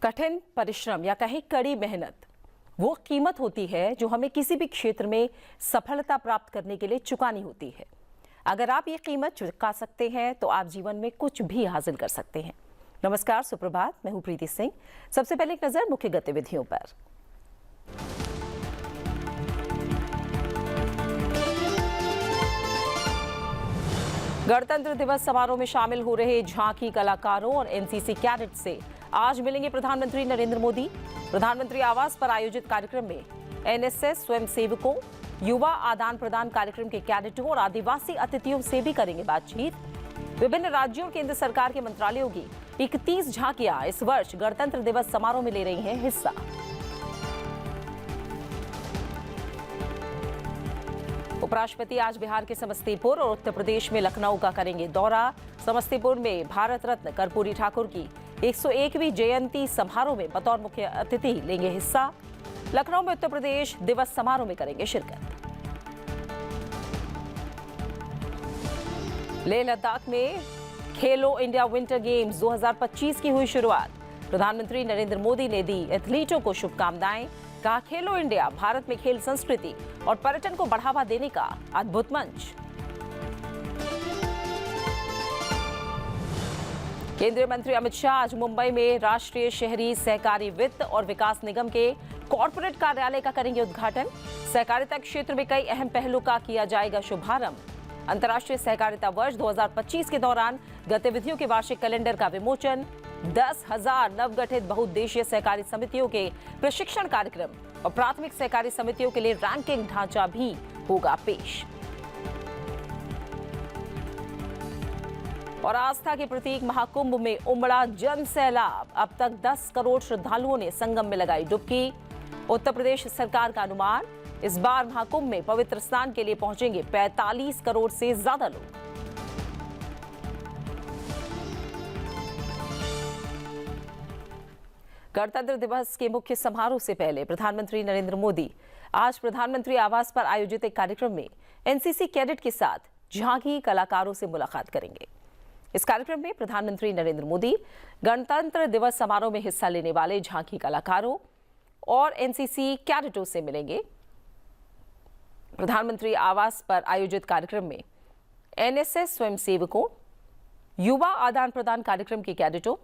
कठिन परिश्रम या कहीं कड़ी मेहनत वो कीमत होती है जो हमें किसी भी क्षेत्र में सफलता प्राप्त करने के लिए चुकानी होती है। अगर आप ये कीमत चुका सकते हैं तो आप जीवन में कुछ भी हासिल कर सकते हैं। नमस्कार, सुप्रभात, मैं हूं प्रीति सिंह। सबसे पहले एक नजर मुख्य गतिविधियों पर। गणतंत्र दिवस समारोह में शामिल हो रहे झांकी कलाकारों और एनसीसी कैडेट से आज मिलेंगे प्रधानमंत्री नरेंद्र मोदी। प्रधानमंत्री आवास पर आयोजित कार्यक्रम में एनएसएस स्वयंसेवकों, युवा आदान प्रदान कार्यक्रम के कैडेटों और आदिवासी अतिथियों से भी करेंगे बातचीत। विभिन्न राज्यों और केंद्र सरकार के मंत्रालयों की 31 झांकियां इस वर्ष गणतंत्र दिवस समारोह में ले रही हैं हिस्सा। उपराष्ट्रपति आज बिहार के समस्तीपुर और उत्तर प्रदेश में लखनऊ का करेंगे दौरा। समस्तीपुर में भारत रत्न कर्पूरी ठाकुर की 101वीं जयंती समारोह में बतौर मुख्य अतिथि लेंगे हिस्सा। लखनऊ में उत्तर प्रदेश दिवस समारोह में करेंगे शिरकत। लेह लद्दाख में खेलो इंडिया विंटर गेम्स 2025 की हुई शुरुआत। प्रधानमंत्री नरेंद्र मोदी ने दी एथलीटों को शुभकामनाएं। कहा, खेलो इंडिया भारत में खेल संस्कृति और पर्यटन को बढ़ावा देने का अद्भुत मंच। केंद्रीय मंत्री अमित शाह आज मुंबई में राष्ट्रीय शहरी सहकारी वित्त और विकास निगम के कॉर्पोरेट कार्यालय का करेंगे उद्घाटन। सहकारिता क्षेत्र में कई अहम पहलों का किया जाएगा शुभारंभ। अंतर्राष्ट्रीय सहकारिता वर्ष 2025 के दौरान गतिविधियों के वार्षिक कैलेंडर का विमोचन। 10,000 नवगठित बहुउद्देशीय सहकारी समितियों के प्रशिक्षण कार्यक्रम और प्राथमिक सहकारी समितियों के लिए रैंकिंग ढांचा भी होगा पेश। और आस्था के प्रतीक महाकुंभ में उमड़ा जन सैलाब। अब तक 10 करोड़ श्रद्धालुओं ने संगम में लगाई डुबकी। उत्तर प्रदेश सरकार का अनुमान, इस बार महाकुंभ में पवित्र स्नान के लिए पहुंचेंगे 45 करोड़ से ज्यादा लोग। गणतंत्र दिवस के मुख्य समारोह से पहले प्रधानमंत्री नरेंद्र मोदी आज प्रधानमंत्री आवास पर आयोजित एक कार्यक्रम में एनसीसी कैडेट के साथ झांकी कलाकारों से मुलाकात करेंगे। इस कार्यक्रम में प्रधानमंत्री नरेंद्र मोदी गणतंत्र दिवस समारोह में हिस्सा लेने वाले झांकी कलाकारों और एनसीसी कैडेटों से मिलेंगे। प्रधानमंत्री आवास पर आयोजित कार्यक्रम में एनएसएस स्वयंसेवकों, युवा आदान प्रदान कार्यक्रम के कैडेटों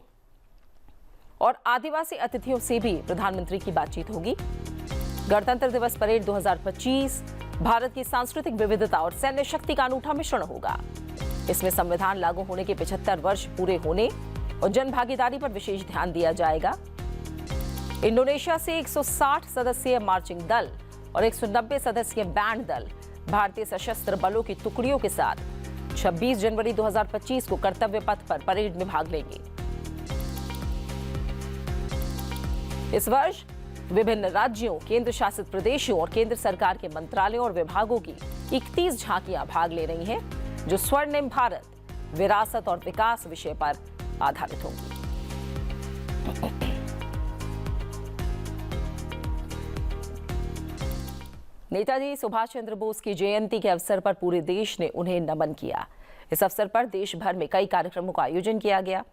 और आदिवासी अतिथियों से भी प्रधानमंत्री की बातचीत होगी। गणतंत्र दिवस परेड 2025 भारत की सांस्कृतिक विविधता और सैन्य शक्ति का अनूठा मिश्रण होगा। इसमें संविधान लागू होने के 75 वर्ष पूरे होने और जन भागीदारी पर विशेष ध्यान दिया जाएगा। इंडोनेशिया से 160 सदस्यीय मार्चिंग दल और 190 सदस्यीय बैंड दल भारतीय सशस्त्र बलों की टुकड़ियों के साथ 26 जनवरी 2025 को कर्तव्य पथ पर परेड में भाग लेंगे। इस वर्ष विभिन्न राज्यों, केंद्र शासित प्रदेशों और केंद्र सरकार के मंत्रालयों और विभागों की 31 झांकियां भाग ले रही हैं, जो स्वर्णिम भारत, विरासत और विकास विषय पर आधारित होंगी। नेताजी सुभाष चंद्र बोस की जयंती के अवसर पर पूरे देश ने उन्हें नमन किया। इस अवसर पर देश भर में कई कार्यक्रमों का आयोजन किया गया।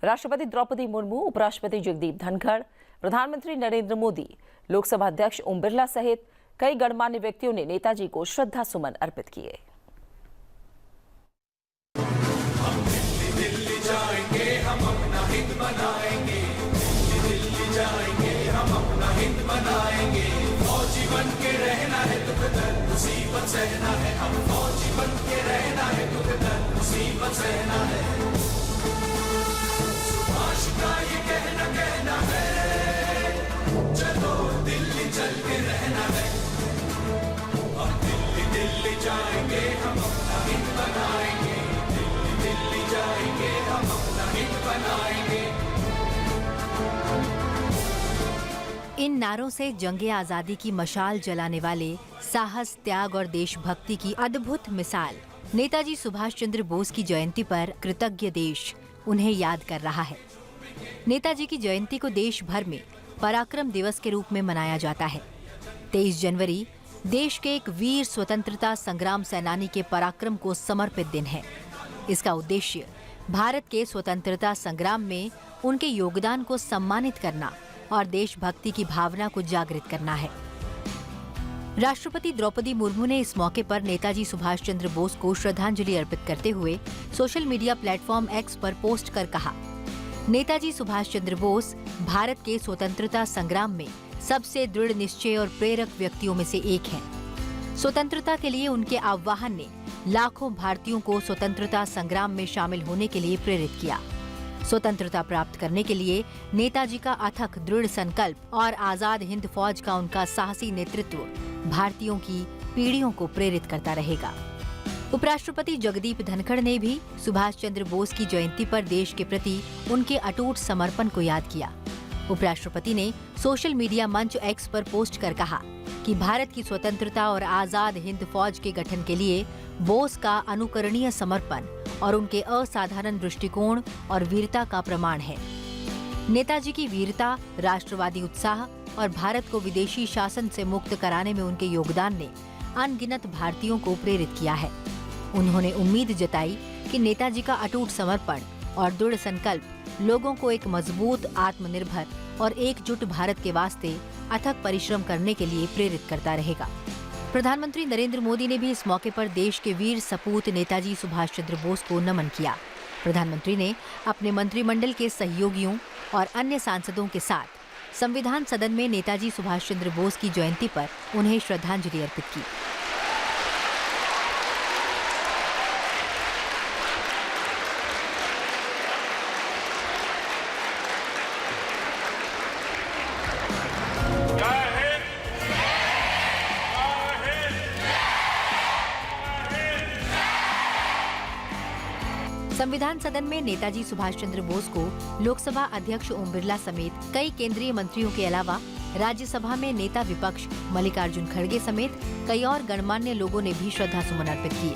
राष्ट्रपति द्रौपदी मुर्मू, उपराष्ट्रपति जगदीप धनखड़, प्रधानमंत्री नरेंद्र मोदी, लोकसभा अध्यक्ष ओम बिरला सहित कई गणमान्य व्यक्तियों ने नेताजी को श्रद्धा सुमन अर्पित किए। दिल्ली जाएंगे हम अपना हिंद बनाएंगे, दिल्ली जाएंगे हम अपना हिंद बनाएंगे। फौजी बन के रहना है, दुख दर्द मुसीबत सहना है। हम फौजी बन के रहना है, दुख दर्द मुसीबत सहना है। सुभाष का ये कहना है, चलो दिल्ली चल के रहना है। हम दिल्ली दिल्ली जाएंगे हम अपना हिंद बनाएंगे, दिल्ली जाएंगे हम अपना हिंद बनाएंगे। इन नारों से जंगे आजादी की मशाल जलाने वाले साहस, त्याग और देशभक्ति की अद्भुत मिसाल नेताजी सुभाष चंद्र बोस की जयंती पर कृतज्ञ देश उन्हें याद कर रहा है। नेताजी की जयंती को देश भर में पराक्रम दिवस के रूप में मनाया जाता है। 23 जनवरी देश के एक वीर स्वतंत्रता संग्राम सेनानी के पराक्रम को समर्पित दिन है। इसका उद्देश्य भारत के स्वतंत्रता संग्राम में उनके योगदान को सम्मानित करना और देशभक्ति की भावना को जागृत करना है। राष्ट्रपति द्रौपदी मुर्मू ने इस मौके पर नेताजी सुभाष चंद्र बोस को श्रद्धांजलि अर्पित करते हुए सोशल मीडिया प्लेटफॉर्म एक्स पर पोस्ट कर कहा, नेताजी सुभाष चंद्र बोस भारत के स्वतंत्रता संग्राम में सबसे दृढ़ निश्चय और प्रेरक व्यक्तियों में से एक हैं। स्वतंत्रता के लिए उनके आह्वान ने लाखों भारतीयों को स्वतंत्रता संग्राम में शामिल होने के लिए प्रेरित किया। स्वतंत्रता प्राप्त करने के लिए नेताजी का अथक दृढ़ संकल्प और आजाद हिंद फौज का उनका साहसी नेतृत्व भारतीयों की पीढ़ियों को प्रेरित करता रहेगा। उपराष्ट्रपति जगदीप धनखड़ ने भी सुभाष चंद्र बोस की जयंती पर देश के प्रति उनके अटूट समर्पण को याद किया। उपराष्ट्रपति ने सोशल मीडिया मंच एक्स पर पोस्ट कर कहा कि भारत की स्वतंत्रता और आजाद हिंद फौज के गठन के लिए बोस का अनुकरणीय समर्पण और उनके असाधारण दृष्टिकोण और वीरता का प्रमाण है। नेताजी की वीरता, राष्ट्रवादी उत्साह और भारत को विदेशी शासन से मुक्त कराने में उनके योगदान ने अनगिनत भारतीयों को प्रेरित किया है। उन्होंने उम्मीद जताई कि नेताजी का अटूट समर्पण और दृढ़ संकल्प लोगों को एक मजबूत, आत्मनिर्भर और एकजुट भारत के वास्ते अथक परिश्रम करने के लिए प्रेरित करता रहेगा। प्रधानमंत्री नरेंद्र मोदी ने भी इस मौके पर देश के वीर सपूत नेताजी सुभाष चंद्र बोस को नमन किया। प्रधानमंत्री ने अपने मंत्रिमंडल के सहयोगियों और अन्य सांसदों के साथ संविधान सदन में नेताजी सुभाष चंद्र बोस की जयंती पर उन्हें श्रद्धांजलि अर्पित की। संविधान सदन में नेताजी सुभाष चंद्र बोस को लोकसभा अध्यक्ष ओम बिरला समेत कई केंद्रीय मंत्रियों के अलावा राज्यसभा में नेता विपक्ष मल्लिकार्जुन खड़गे समेत कई और गणमान्य लोगों ने भी श्रद्धा सुमन अर्पित किए।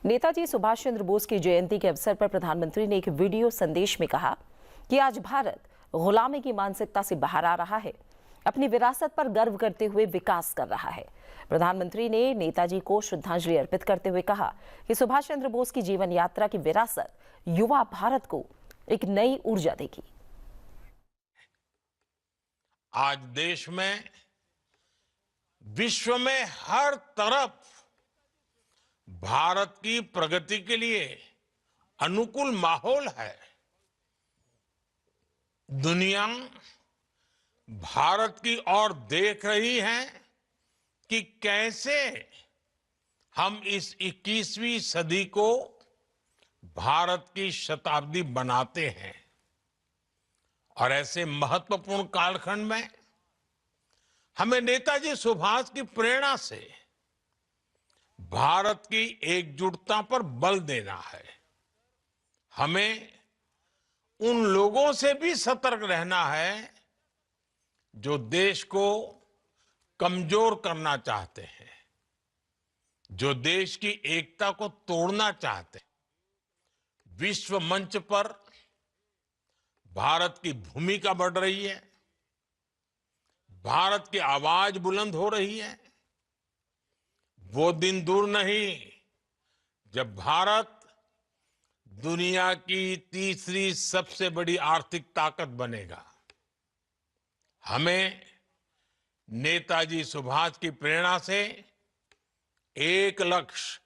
नेताजी सुभाष चंद्र बोस की जयंती के अवसर पर प्रधानमंत्री ने एक वीडियो संदेश में कहा कि आज भारत गुलामी की मानसिकता से बाहर आ रहा है, अपनी विरासत पर गर्व करते हुए विकास कर रहा है। प्रधानमंत्री ने नेताजी को श्रद्धांजलि अर्पित करते हुए कहा कि सुभाष चंद्र बोस की जीवन यात्रा की विरासत युवा भारत को एक नई ऊर्जा देगी। आज देश में, विश्व में हर तरफ भारत की प्रगति के लिए अनुकूल माहौल है। दुनिया भारत की ओर देख रही है कि कैसे हम इस 21वीं सदी को भारत की शताब्दी बनाते हैं। और ऐसे महत्वपूर्ण कालखंड में हमें नेताजी सुभाष की प्रेरणा से भारत की एकजुटता पर बल देना है। हमें उन लोगों से भी सतर्क रहना है जो देश को कमजोर करना चाहते हैं, जो देश की एकता को तोड़ना चाहते हैं। विश्व मंच पर भारत की भूमिका बढ़ रही है, भारत की आवाज बुलंद हो रही है। वो दिन दूर नहीं जब भारत दुनिया की तीसरी सबसे बड़ी आर्थिक ताकत बनेगा। हमें नेताजी सुभाष की प्रेरणा से एक लक्ष्य,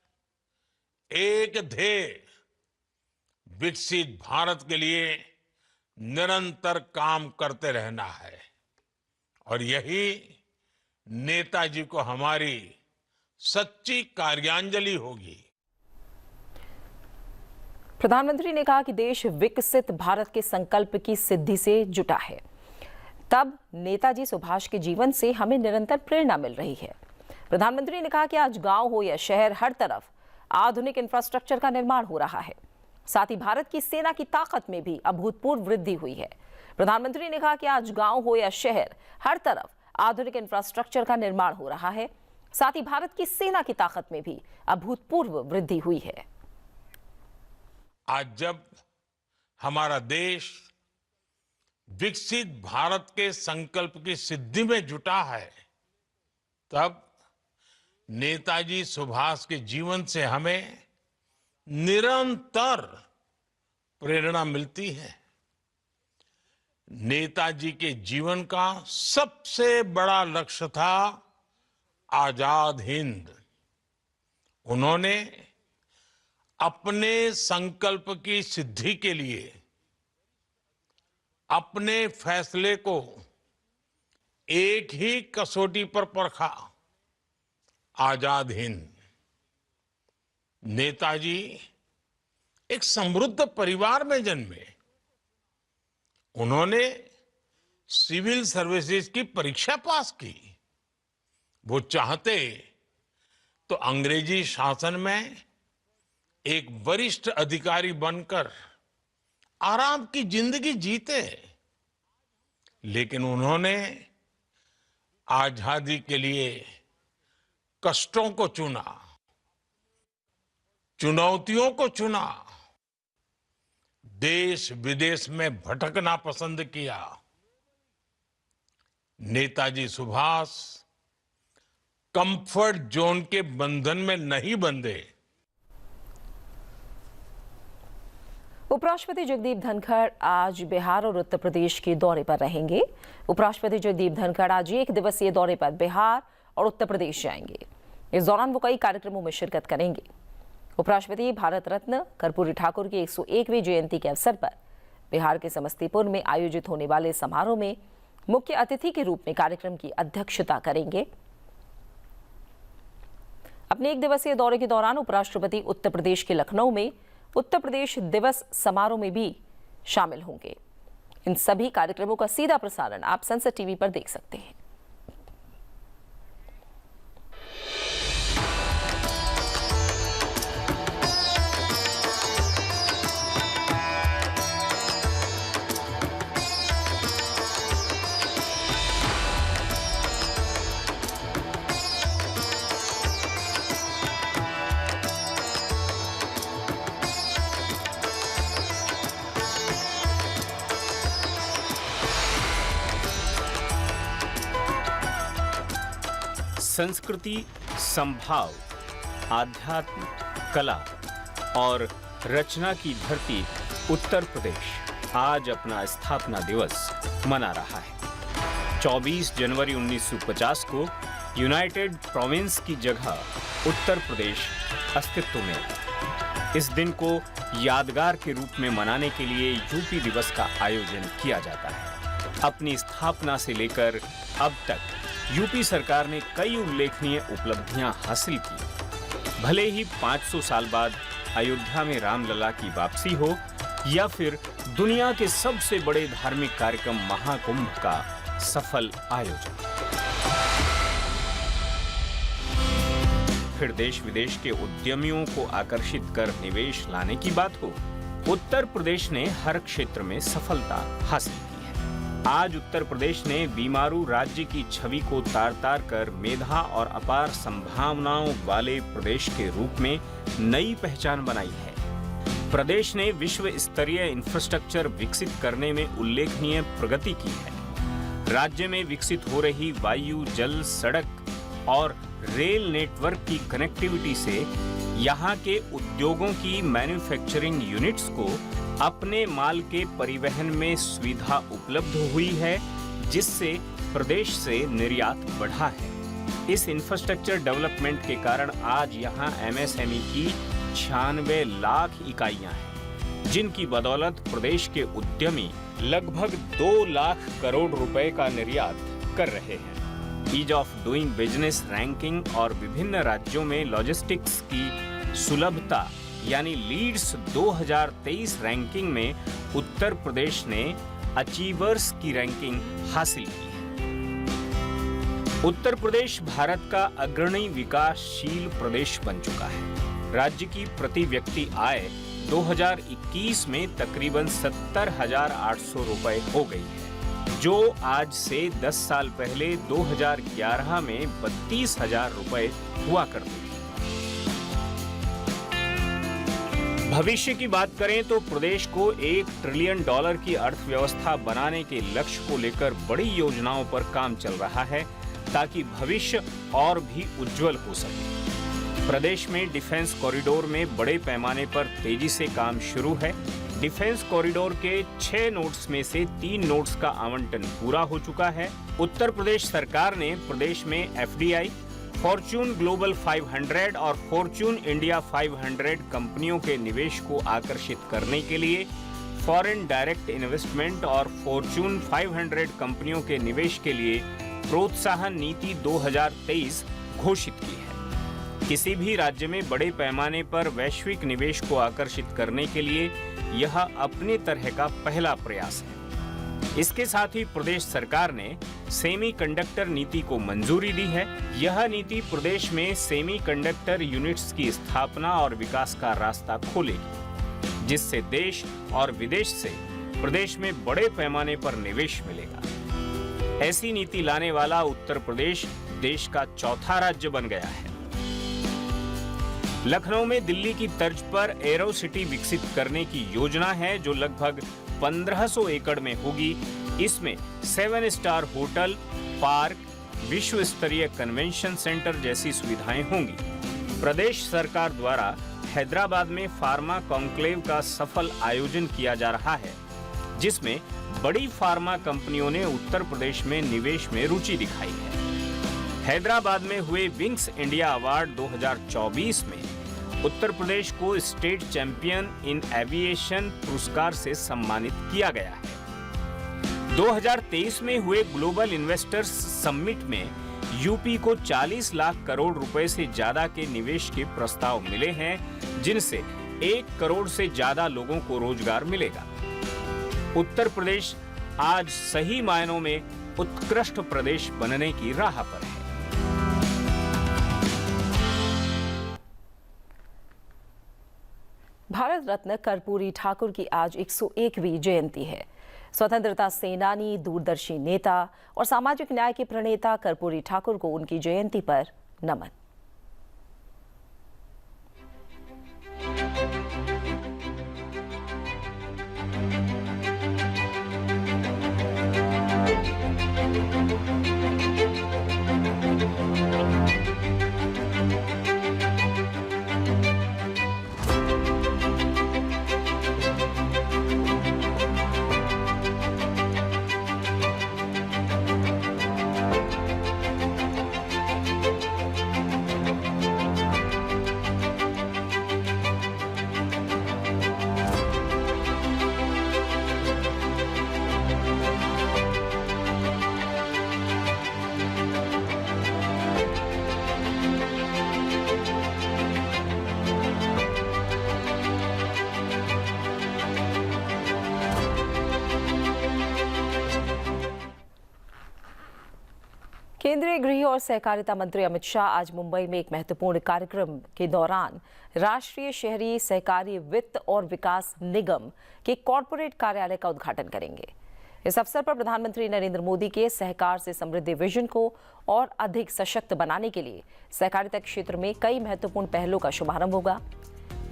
एक ध्येय, विकसित भारत के लिए निरंतर काम करते रहना है। और यही नेताजी को हमारी सच्ची कार्यांजलि होगी। प्रधानमंत्री ने कहा कि देश विकसित भारत के संकल्प की सिद्धि से जुटा है। तब नेताजी सुभाष के जीवन से हमें निरंतर प्रेरणा मिल रही है। प्रधानमंत्री ने कहा कि आज गांव हो या शहर, हर तरफ आधुनिक इंफ्रास्ट्रक्चर का निर्माण हो रहा है। साथ ही भारत की सेना की ताकत में भी अभूतपूर्व वृद्धि हुई है। प्रधानमंत्री ने कहा कि आज गांव हो या शहर, हर तरफ आधुनिक इंफ्रास्ट्रक्चर का निर्माण हो रहा है। साथ ही भारत की सेना की ताकत में भी अभूतपूर्व वृद्धि हुई है। आज जब हमारा देश विकसित भारत के संकल्प की सिद्धि में जुटा है, तब नेताजी सुभाष के जीवन से हमें निरंतर प्रेरणा मिलती है। नेताजी के जीवन का सबसे बड़ा लक्ष्य था आजाद हिंद। उन्होंने अपने संकल्प की सिद्धि के लिए अपने फैसले को एक ही कसौटी पर परखा, आजाद हिंद। नेताजी एक समृद्ध परिवार में जन्मे। उन्होंने सिविल सर्विसेज की परीक्षा पास की। वो चाहते तो अंग्रेजी शासन में एक वरिष्ठ अधिकारी बनकर आराम की जिंदगी जीते, लेकिन उन्होंने आजादी के लिए कष्टों को चुना, चुनौतियों को चुना, देश विदेश में भटकना पसंद किया। नेताजी सुभाष कंफर्ट जोन के बंधन में नहीं बंधे। उपराष्ट्रपति जगदीप धनखड़ आज बिहार और उत्तर प्रदेश के दौरे पर रहेंगे। उपराष्ट्रपति जगदीप धनखड़ आज एक दिवसीय दौरे पर बिहार और उत्तर प्रदेश जाएंगे। इस दौरान वो कई कार्यक्रमों में शिरकत करेंगे। उपराष्ट्रपति भारत रत्न कर्पूरी ठाकुर की 101वीं जयंती के अवसर पर बिहार के समस्तीपुर में आयोजित होने वाले समारोह में मुख्य अतिथि के रूप में कार्यक्रम की अध्यक्षता करेंगे। अपने एक दिवसीय दौरे के दौरान उपराष्ट्रपति उत्तर प्रदेश के लखनऊ में उत्तर प्रदेश दिवस समारोह में भी शामिल होंगे। इन सभी कार्यक्रमों का सीधा प्रसारण आप संसद टीवी पर देख सकते हैं। संस्कृति, संभाव, आध्यात्म, कला और रचना की धरती उत्तर प्रदेश आज अपना स्थापना दिवस मना रहा है। 24 जनवरी 1950 को यूनाइटेड प्रोविंस की जगह उत्तर प्रदेश अस्तित्व में आया। इस दिन को यादगार के रूप में मनाने के लिए यूपी दिवस का आयोजन किया जाता है। अपनी स्थापना से लेकर अब तक यूपी सरकार ने कई उल्लेखनीय उपलब्धियां हासिल की। भले ही 500 साल बाद अयोध्या में रामलला की वापसी हो या फिर दुनिया के सबसे बड़े धार्मिक कार्यक्रम महाकुंभ का सफल आयोजन, फिर देश विदेश के उद्यमियों को आकर्षित कर निवेश लाने की बात हो, उत्तर प्रदेश ने हर क्षेत्र में सफलता हासिल की। आज उत्तर प्रदेश ने बीमारू राज्य की छवि को तार-तार कर मेधा और अपार संभावनाओं वाले प्रदेश के रूप में नई पहचान बनाई है। प्रदेश ने विश्व स्तरीय इंफ्रास्ट्रक्चर विकसित करने में उल्लेखनीय प्रगति की है। राज्य में विकसित हो रही वायु, जल, सड़क और रेल नेटवर्क की कनेक्टिविटी से यहाँ के उद्योगों की मैन्युफैक्चरिंग यूनिट्स को अपने माल के परिवहन में सुविधा उपलब्ध हुई है, जिससे प्रदेश से निर्यात बढ़ा है। इस इंफ्रास्ट्रक्चर डेवलपमेंट के कारण आज यहाँ एमएसएमई की 96 लाख इकाइयां हैं, जिनकी बदौलत प्रदेश के उद्यमी लगभग 2 लाख करोड़ रुपए का निर्यात कर रहे हैं। Ease of doing business ranking और विभिन्न राज्यों में लॉजिस्टिक्स की सुलभता यानी लीड्स 2023 रैंकिंग में उत्तर प्रदेश ने अचीवर्स की रैंकिंग हासिल की है। उत्तर प्रदेश भारत का अग्रणी विकासशील प्रदेश बन चुका है। राज्य की प्रति व्यक्ति आय 2021 में तकरीबन 70,800 रुपए हो गई है, जो आज से 10 साल पहले 2011 में 32,000 रुपए हुआ करती थी। भविष्य की बात करें तो प्रदेश को $1 ट्रिलियन की अर्थव्यवस्था बनाने के लक्ष्य को लेकर बड़ी योजनाओं पर काम चल रहा है ताकि भविष्य और भी उज्जवल हो सके। प्रदेश में डिफेंस कॉरिडोर में बड़े पैमाने पर तेजी से काम शुरू है। डिफेंस कॉरिडोर के 6 नोड्स में से 3 नोड्स का आवंटन पूरा हो चुका है। उत्तर प्रदेश सरकार ने प्रदेश में FDI, फॉर्च्यून ग्लोबल 500 और फॉर्च्यून इंडिया 500 कंपनियों के निवेश को आकर्षित करने के लिए फॉरेन डायरेक्ट इन्वेस्टमेंट और फॉर्च्यून 500 कंपनियों के निवेश के लिए प्रोत्साहन नीति 2023 घोषित की है। किसी भी राज्य में बड़े पैमाने पर वैश्विक निवेश को आकर्षित करने के लिए यह अपने तरह का पहला प्रयास है। इसके साथ ही प्रदेश सरकार ने सेमीकंडक्टर नीति को मंजूरी दी है। यह नीति प्रदेश में सेमीकंडक्टर यूनिट्स की स्थापना और विकास का रास्ता खोलेगी, जिससे देश और विदेश से प्रदेश में बड़े पैमाने पर निवेश मिलेगा। ऐसी नीति लाने वाला उत्तर प्रदेश देश का चौथा राज्य बन गया है। लखनऊ में दिल्ली की तर्ज पर एरो सिटी विकसित करने की योजना है, जो लगभग 1500 एकड़ में होगी। इसमें 7 स्टार होटल, पार्क, विश्व स्तरीय कन्वेंशन सेंटर जैसी सुविधाएं होंगी। प्रदेश सरकार द्वारा हैदराबाद में फार्मा कॉन्क्लेव का सफल आयोजन किया जा रहा है, जिसमें बड़ी फार्मा कंपनियों ने उत्तर प्रदेश में निवेश में रुचि दिखाई है। हैदराबाद में हुए विंग्स इंडिया अवार्ड 2024 में उत्तर प्रदेश को स्टेट चैंपियन इन एविएशन पुरस्कार से सम्मानित किया गया है। 2023 में हुए ग्लोबल इन्वेस्टर्स समिट में यूपी को 40 लाख करोड़ रुपए से ज्यादा के निवेश के प्रस्ताव मिले हैं, जिनसे 1 करोड़ से ज्यादा लोगों को रोजगार मिलेगा। उत्तर प्रदेश आज सही मायनों में उत्कृष्ट प्रदेश बनने की राह पर है। भारत रत्न कर्पूरी ठाकुर की आज 101वीं जयंती है। स्वतंत्रता सेनानी, दूरदर्शी नेता और सामाजिक न्याय के प्रणेता कर्पूरी ठाकुर को उनकी जयंती पर नमन। केंद्रीय गृह और सहकारिता मंत्री अमित शाह आज मुंबई में एक महत्वपूर्ण कार्यक्रम के दौरान राष्ट्रीय शहरी सहकारी वित्त और विकास निगम के कॉरपोरेट कार्यालय का उद्घाटन करेंगे। इस अवसर पर प्रधानमंत्री नरेंद्र मोदी के सहकार से समृद्धि विजन को और अधिक सशक्त बनाने के लिए सहकारिता क्षेत्र में कई महत्वपूर्ण पहलों का शुभारंभ होगा।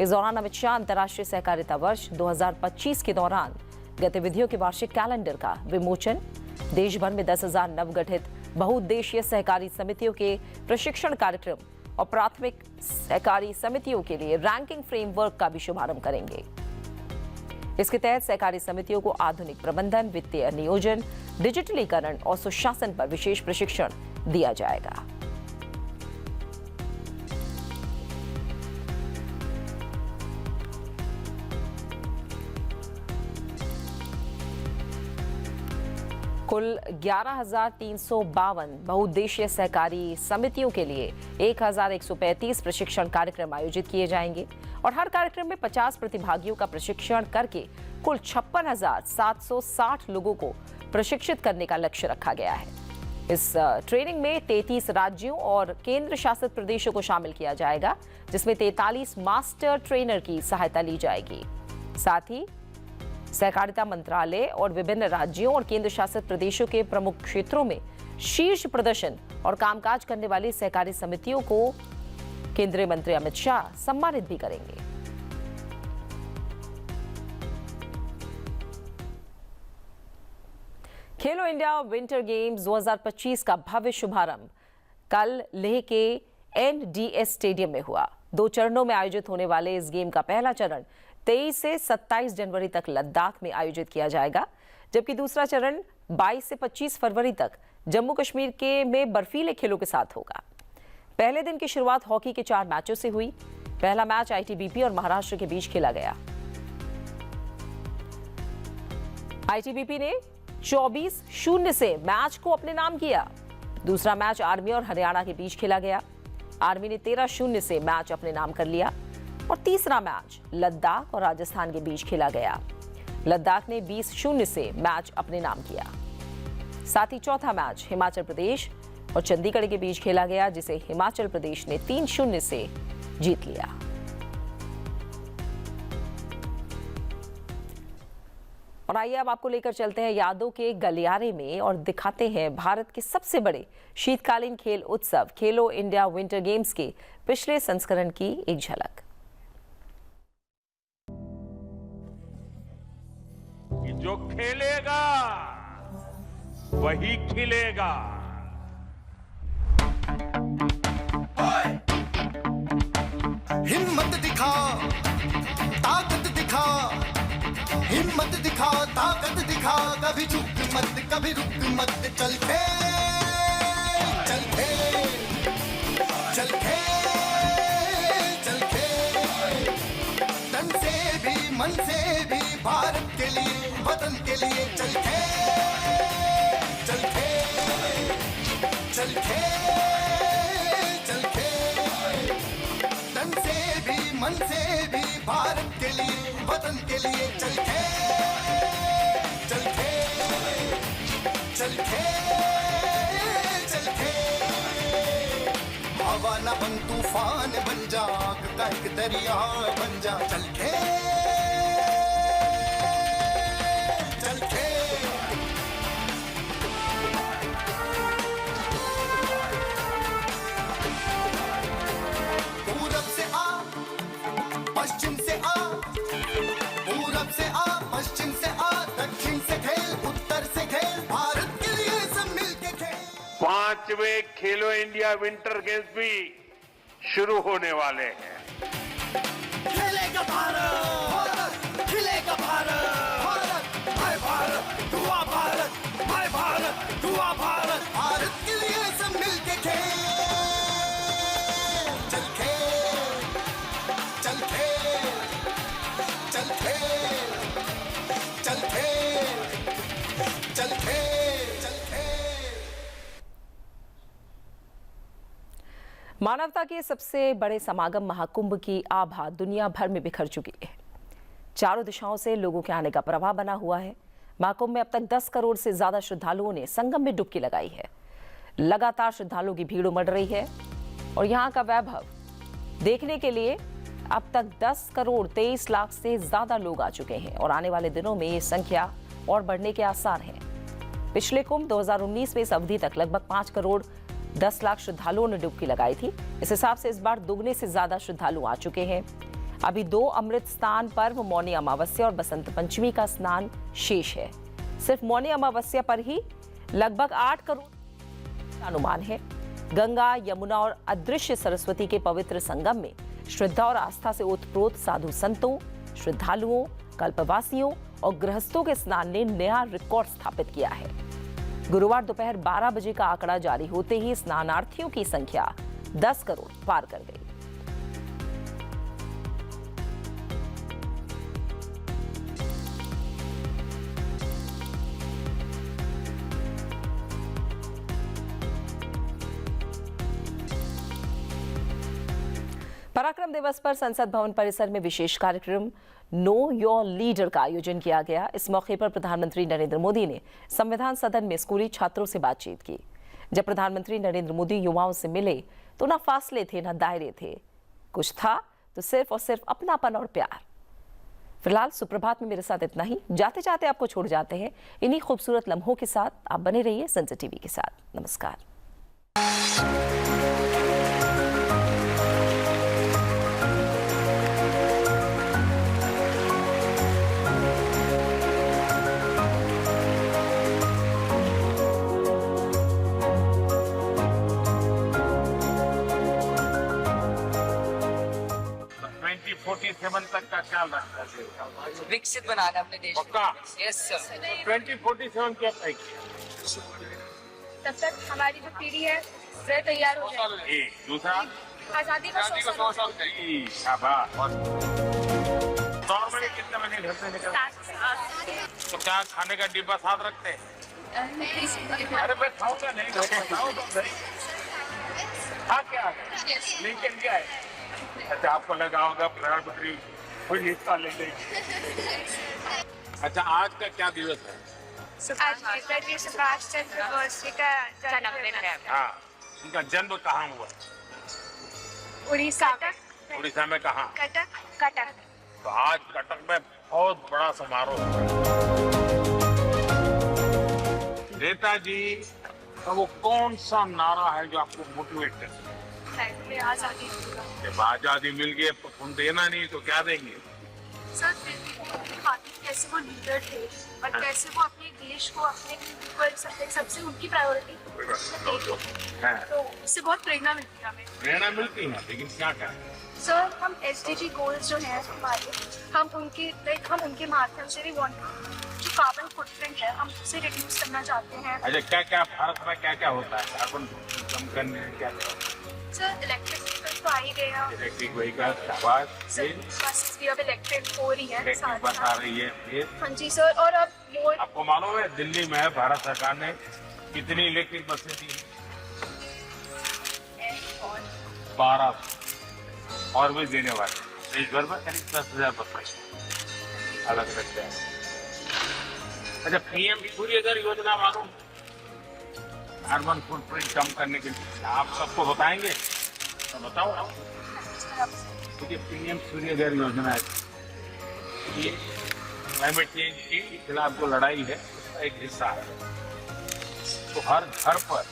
इस दौरान अमित शाह अंतर्राष्ट्रीय सहकारिता वर्ष 2025 के दौरान गतिविधियों के वार्षिक कैलेंडर का विमोचन, देश भर में 10,000 नवगठित बहुउद्देशीय सहकारी समितियों के प्रशिक्षण कार्यक्रम और प्राथमिक सहकारी समितियों के लिए रैंकिंग फ्रेमवर्क का भी शुभारंभ करेंगे। इसके तहत सहकारी समितियों को आधुनिक प्रबंधन, वित्तीय नियोजन, डिजिटलीकरण और सुशासन पर विशेष प्रशिक्षण दिया जाएगा। कुल 11,352 बहुउद्देशीय सहकारी समितियों के लिए 1,135 प्रशिक्षण कार्यक्रम आयोजित किए जाएंगे और हर कार्यक्रम में 50 प्रतिभागियों का प्रशिक्षण करके कुल 56,760 लोगों को प्रशिक्षित करने का लक्ष्य रखा गया है। इस ट्रेनिंग में 33 राज्यों और केंद्र शासित प्रदेशों को शामिल किया जाएगा, जिसमें 43 मास्टर ट्रेनर की सहायता ली जाएगी। साथ ही सहकारिता मंत्रालय और विभिन्न राज्यों और केंद्र शासित प्रदेशों के प्रमुख क्षेत्रों में शीर्ष प्रदर्शन और कामकाज करने वाली सहकारी समितियों को केंद्रीय मंत्री अमित शाह सम्मानित भी करेंगे। खेलो इंडिया विंटर गेम्स 2025 का भव्य शुभारंभ कल लेह के NDS स्टेडियम में हुआ। 2 चरणों में आयोजित होने वाले इस गेम का पहला चरण 23 से 27 जनवरी तक लद्दाख में आयोजित किया जाएगा, जबकि दूसरा चरण 22 से 25 फरवरी तक जम्मू कश्मीर के में बर्फीले खेलों के साथ होगा। पहले दिन की शुरुआत हॉकी के 4 मैचों से हुई। पहला मैच ITBP और महाराष्ट्र के बीच खेला गया। ITBP ने 24-0 से मैच को अपने नाम किया। दूसरा मैच आर्मी और हरियाणा के बीच खेला गया। आर्मी ने 13-0 से मैच अपने नाम कर लिया और तीसरा मैच लद्दाख और राजस्थान के बीच खेला गया। लद्दाख ने 20-0 से मैच अपने नाम किया। साथ ही चौथा मैच हिमाचल प्रदेश और चंडीगढ़ के बीच खेला गया, जिसे हिमाचल प्रदेश ने 3-0 से जीत लिया। और आइए अब आपको लेकर चलते हैं यादों के गलियारे में और दिखाते हैं भारत के सबसे बड़े शीतकालीन खेल उत्सव खेलो इंडिया विंटर गेम्स के पिछले संस्करण की एक झलक। जो खेलेगा वही खिलेगा। हिम्मत दिखा, ताकत दिखा, हिम्मत दिखा, ताकत दिखा, कभी झुक मत, कभी रुक मत, चल खेल, चल खेल, चल खेल, चल खेल, तन से भी मन से भी भारत के लिए, वतन के लिए, चल खेल, चल खेल, चल खेल, चल खेल, तन से भी मन से भी भारत के लिए, वतन के लिए, चल खेल, चल खेल, चल खेल, चल खेल, हवा न बन तूफान बन जा, आग का एक दरिया बन जा, चल खेल, चल खेल। पूरब से आ, पश्चिम से आ, पूरब से आ, पश्चिम से आ, दक्षिण से खेल, उत्तर से खेल, भारत के लिए सब मिलके खेल। 5वें खेलो इंडिया विंटर गेम्स भी शुरू होने वाले हैं। खेलेगा भारत, खिलेगा भारत, भारत, हाय भारत, दुआ भारत, हाय भारत, दुआ भारत, भारत के लिए सब मिलके खेल, चल खेल, चल खेल, चल खेल, चल खेल, चल खेल, चल खेल। मानवता के सबसे बड़े समागम महाकुंभ की आभा दुनिया भर में बिखर चुकी है। चारों दिशाओं से लोगों के आने का प्रवाह बना हुआ है। महाकुंभ में अब तक 10 करोड़ से ज्यादा श्रद्धालुओं ने संगम में डुबकी लगाई है। लगातार श्रद्धालुओं की भीड़ उमड़ रही है और यहाँ का वैभव देखने के लिए अब तक 10 करोड़ 23 लाख से ज्यादा लोग आ चुके हैं और आने वाले दिनों में ये संख्या और बढ़ने के आसार हैं। पिछले कुंभ 2019 में इस अवधि तक लगभग 5 करोड़ 10 लाख श्रद्धालुओं ने डुबकी लगाई थी। इस हिसाब से इस बार दुगने से ज्यादा श्रद्धालु आ चुके हैं। अभी 2 अमृत स्नान पर्व मौनी अमावस्या और बसंत पंचमी का स्नान शेष है। सिर्फ मौनी अमावस्या पर ही लगभग 8 करोड़ का अनुमान है। गंगा, यमुना और अदृश्य सरस्वती के पवित्र संगम में श्रद्धा और आस्था से ओतप्रोत साधु संतों, श्रद्धालुओं, कल्पवासियों और गृहस्थों के स्नान ने नया रिकॉर्ड स्थापित किया है। गुरुवार दोपहर 12 बजे का आंकड़ा जारी होते ही स्नानार्थियों की संख्या 10 करोड़ पार कर गई। पराक्रम दिवस पर संसद भवन परिसर में विशेष कार्यक्रम नो योर लीडर का आयोजन किया गया। इस मौके पर प्रधानमंत्री नरेंद्र मोदी ने संविधान सदन में स्कूली छात्रों से बातचीत की। जब प्रधानमंत्री नरेंद्र मोदी युवाओं से मिले तो ना फासले थे ना दायरे थे, कुछ था तो सिर्फ और सिर्फ अपनापन और प्यार। फिलहाल सुप्रभात में मेरे साथ इतना ही। जाते जाते आपको छोड़ जाते हैं इन्हीं खूबसूरत लम्हों के साथ। आप बने रहिए सनसद टीवी के साथ। नमस्कार। 2047 तक का क्या लगता है? विकसित बनाना अपने देश को। पक्का? Yes sir. 2047 क्या तय किया? तब तक हमारी जो पीढ़ी है वह तैयार हो जाए। एक दूसरा आजादी का 100 साल शाबाश। और नॉर्मली कितने बजे घर से निकलते हैं? तो क्या खाने का डिब्बा साथ रखते हैं? अरे मैं खाऊंगा नहीं, खाऊं तो सही। हाँ क्या है? लेकिन क्या है? अच्छा आपको लगा होगा प्रधानमंत्री कोई हिस्सा ले लेंगे। अच्छा आज का क्या दिवस है? आज नेताजी सुभाष चंद्र बोस जी का जन्मदिन है। हाँ, उनका जन्म कहाँ हुआ? उड़ीसा में कहाँ? कटक। तो आज कटक में बहुत बड़ा समारोह है। नेताजी का वो कौन सा नारा है जो आपको मोटिवेट करता है? आजादी। जब आजादी मिल गई तो तुम देना नहीं तो क्या देंगे? सर कैसे वो लीडर थे और कैसे वो अपने देश को अपने सबसे उनकी प्रायोरिटी है। तो उससे बहुत प्रेरणा मिलती है हमें। प्रेरणा मिलती है लेकिन क्या क्या? सर हम SDG गोल्स जो हैं हमारे हम उनके माध्यम से भी जो कार्बन फुटप्रिंट है हम उसे रिड्यूस करना चाहते हैं। अच्छा क्या क्या भारत में क्या क्या होता है कार्बन कम करने में? क्या सर इलेक्ट्रिक व्हीकल तो आ ही गया। इलेक्ट्रिक व्हीकल शाबाश। बसेस भी अब इलेक्ट्रिक हो रही है। इलेक्ट्रिक बस आ रही है फिर? हाँ जी सर। और अब मोर आपको मालूम है दिल्ली में भारत सरकार ने कितनी इलेक्ट्रिक बसें दी? 12 और भी देने वाले। देश भर में करीब 10,000 बसें अलग रखते हैं। अच्छा PM सूर्योदय योजना मालूम? कार्बन फुटप्रिंट कम करने के लिए आप सबको बताएंगे तो बताओ आप। मुझे PM सूर्योदय योजना है, ये क्लाइमेट चेंज के खिलाफ जो लड़ाई है उसका एक हिस्सा है। तो हर घर पर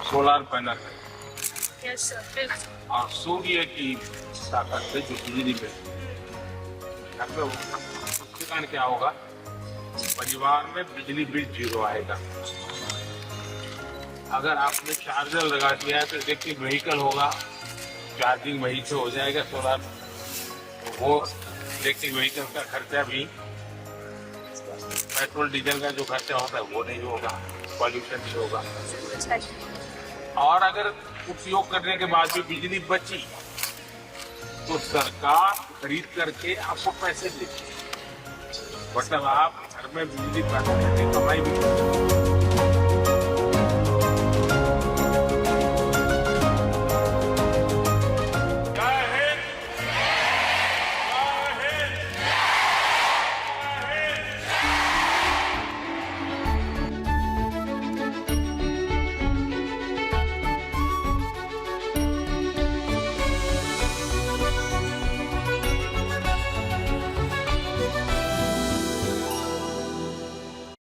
सोलर पैनल है यस सर और सूर्य की ताकत से जो बिजली मिलती है घर में उसके कारण क्या होगा? परिवार में बिजली बिल 0 आएगा। अगर आपने चार्जर लगा दिया है तो इलेक्ट्रिक व्हीकल होगा, चार्जिंग वहीं से हो जाएगा सोलर, तो वो इलेक्ट्रिक व्हीकल का खर्चा भी पेट्रोल डीजल का जो खर्चा होता है वो नहीं होगा, पॉल्यूशन नहीं होगा। और अगर उपयोग करने के बाद भी बिजली बची तो सरकार खरीद करके आपको पैसे देती है, मतलब आप घर में बिजली पैदा करके कमाई भी करते हैं।